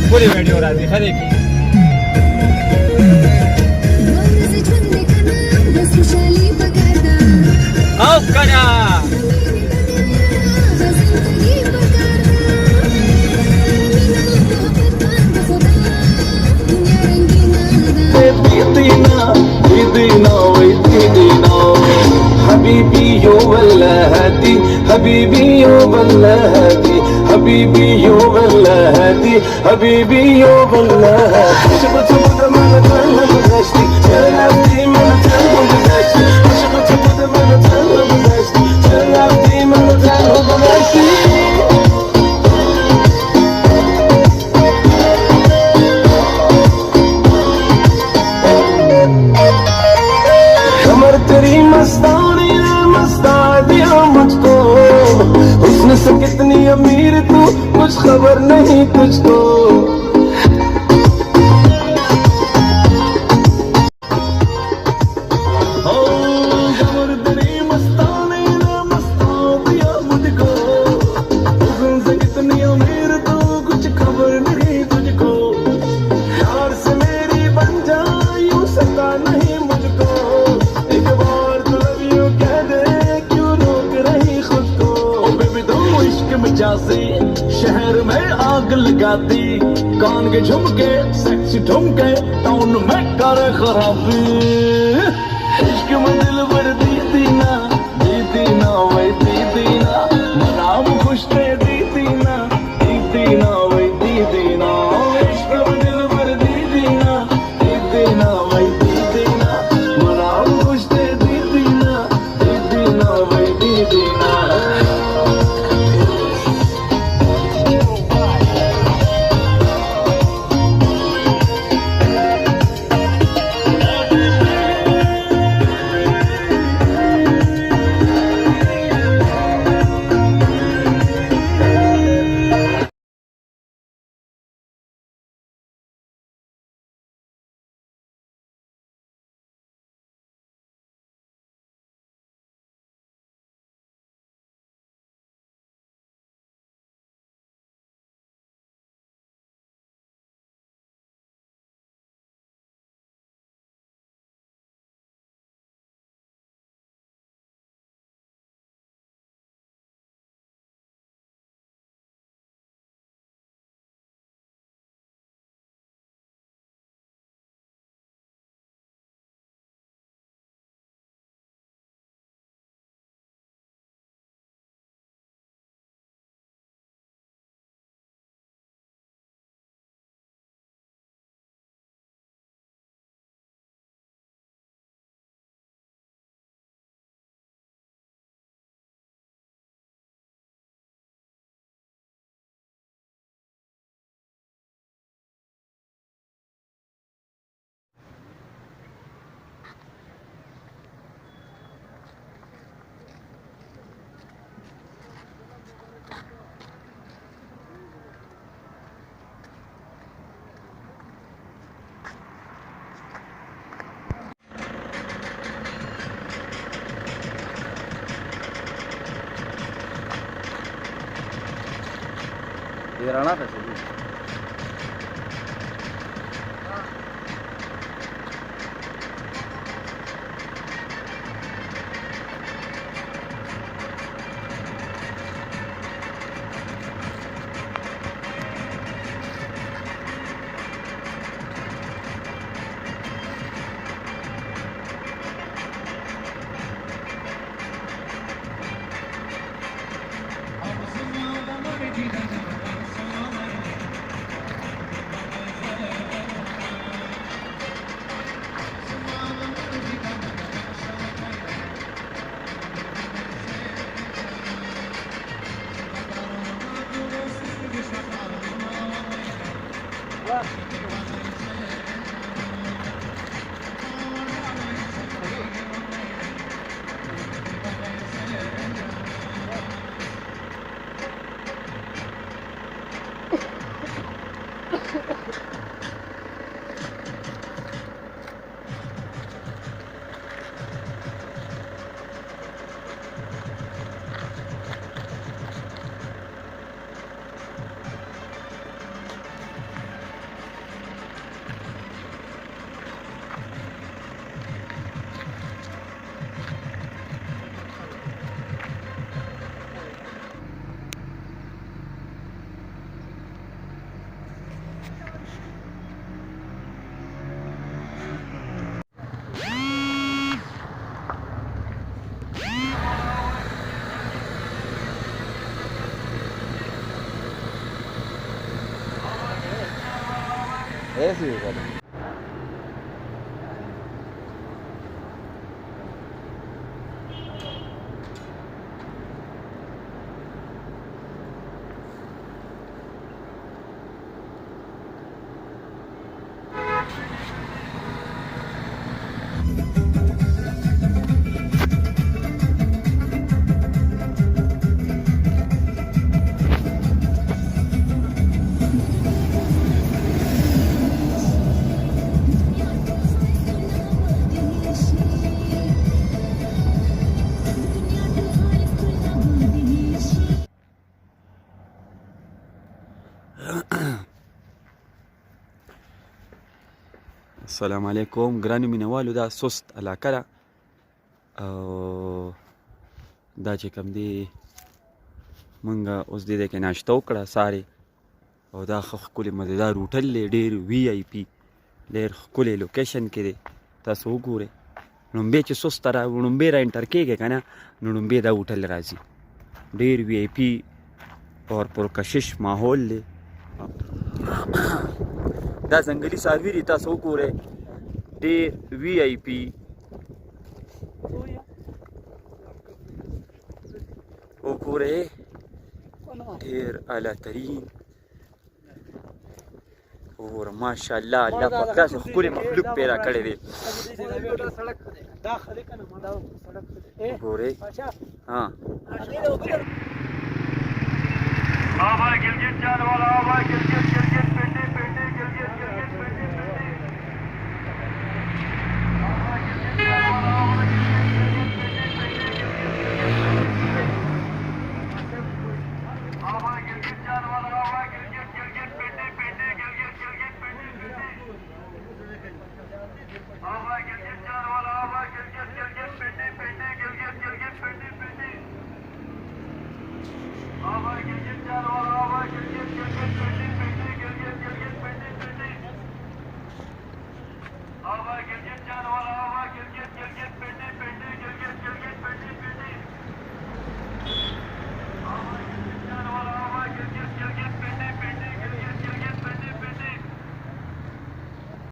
पूरी video राजी हर एक की। आओ कन्या حبيبي يو ولا هادي حبيبي يو ولا هادي حبيبي يو ولا هادي حبيبي يو ولا هادي شبت بدا ما نتعلم بداشتي شربتي ما نتعلم بداشتي شبت بدا ما نتعلم بداشتي شربتي ما نتعلم بداشتي कमर तेरी मस्तानी ने मस्ता दिया मुझको हुस्न से कितनी अमीर तू कुछ खबर नहीं तुझको कमर तेरी मस्तानी ने मस्ता दिया मुझको हुस्न से कितनी अमीर तू कुछ खबर नहीं तुझको यार से मेरी बन जा यूं सता नहीं मुझको एक बार तो लव यू कह दे क्यों रोक रही खुद को बेबी तो इश्क मचासी शहर में आग लगाती कान के झुमके सेक्सी ठुमके टाउन में कर खराबी इश्क में दिल भर दी ना वही दी ना मनाम खुश थे दी ना वही दी ना इश्क में दिल भर दी ना वही दी ना मनाम खुश थे दी ना वही दी ना इधर आना था सही। ऐसे ही कर السلام علیکم ګرانو مینوالو دا سست علاقه ده او دا چې کوم دی مونږ اوس دې کې ناشته وکړه سارې او دا ښه ښکلی مزېدار هوټل دی ډېر وي آی پي ډېر ښکلی لوکیشن کې دی تاسو وګورئ لومبې چې سست لومبې را انټر کېږئ که نه نو لومبې دا هوټل راځي ډېر وي آی پي اور پرکشش ماحول دی دا ځنګلي څاروي دي تاسو وګورئ ډېر وي آی پي وګورئ ډېر اعلی ترین اور ماشاءالله الله پاک داسې ښکلی مخلوق پیدا کړی دی وګورئ آبا گلگت جان والا آبا گلگت گلگت پنڈے پنڈے گلگت گلگت پنڈے پنڈے آبا گلگت جان والا آبا گلگت گلگت پنڈے پنڈے گلگت گلگت پنڈے پنڈے آبا گلگت جان والا آبا گلگت گلگت پنڈے پنڈے گلگت گلگت پنڈے پنڈے آبا گلگت جان والا آبا گلگت